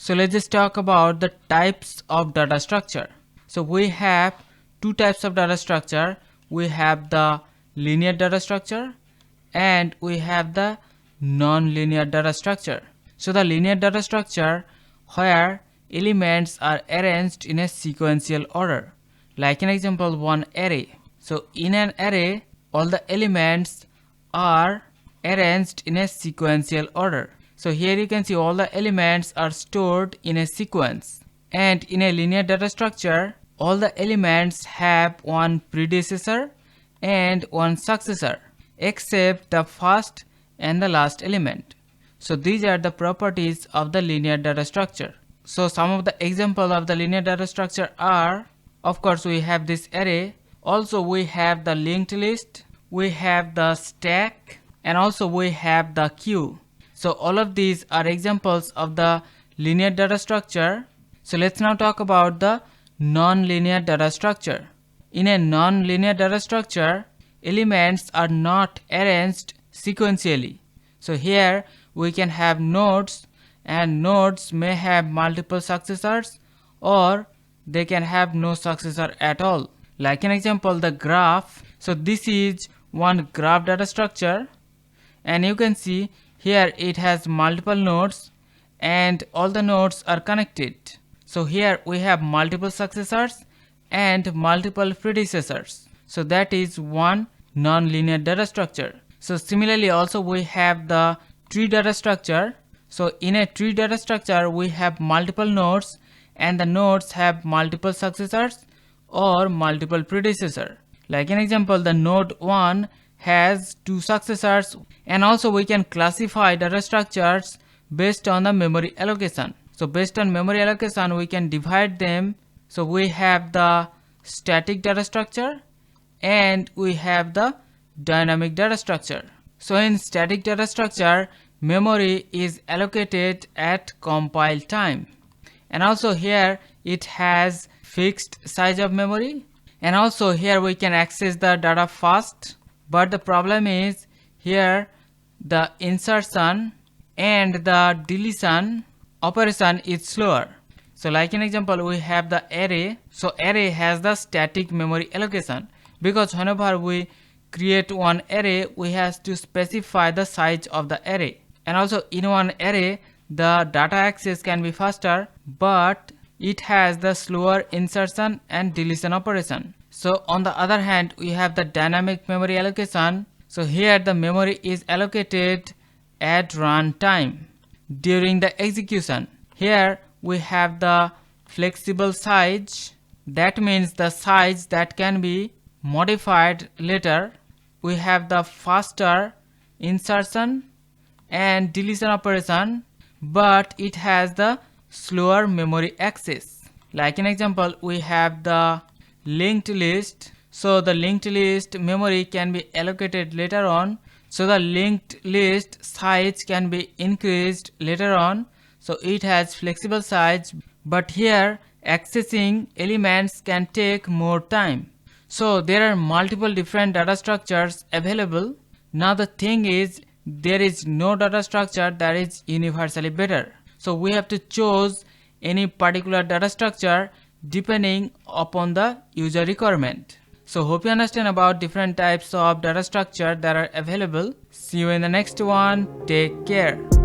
So let's just talk about the types of data structure. So we have two types of data structure. We have the linear data structure and we have the non-linear data structure. So the linear data structure where elements are arranged in a sequential order. Like an example, one array. So in an array, all the elements are arranged in a sequential order. So here you can see all the elements are stored in a sequence. And in a linear data structure, all the elements have one predecessor and one successor, except the first and the last element. So these are the properties of the linear data structure. So some of the examples of the linear data structure are, of course, we have this array. Also we have the linked list, we have the stack, and also we have the queue. So all of these are examples of the linear data structure. So let's now talk about the non-linear data structure. In a non-linear data structure, elements are not arranged sequentially. So here we can have nodes, and nodes may have multiple successors or they can have no successor at all. Like an example, the graph. So this is one graph data structure, and you can see here it has multiple nodes and all the nodes are connected. So here we have multiple successors and multiple predecessors. So that is one non-linear data structure. So similarly also we have the tree data structure. So in a tree data structure we have multiple nodes and the nodes have multiple successors or multiple predecessors. Like an example, the node 1 has two successors, and also we can classify data structures based on the memory allocation. So based on memory allocation we can divide them. So we have the static data structure and we have the dynamic data structure. So in static data structure, memory is allocated at compile time, and also here it has fixed size of memory, and also here we can access the data fast. But the problem is here the insertion and the deletion operation is slower. So like an example, we have the array. So array has the static memory allocation, because whenever we create one array we have to specify the size of the array, and also in one array the data access can be faster, but it has the slower insertion and deletion operation. So on the other hand we have the dynamic memory allocation. So here the memory is allocated at runtime during the execution. Here we have the flexible size, that means the size that can be modified later. We have the faster insertion and deletion operation, but it has the slower memory access. Like an example, we have the linked list. So the linked list memory can be allocated later on. So the linked list size can be increased later on. So it has flexible size, but here accessing elements can take more time. So there are multiple different data structures available. Now the thing is, there is no data structure that is universally better. So we have to choose any particular data structure depending upon the user requirement. So hope you understand about different types of data structure that are available. See you in the next one. Take care.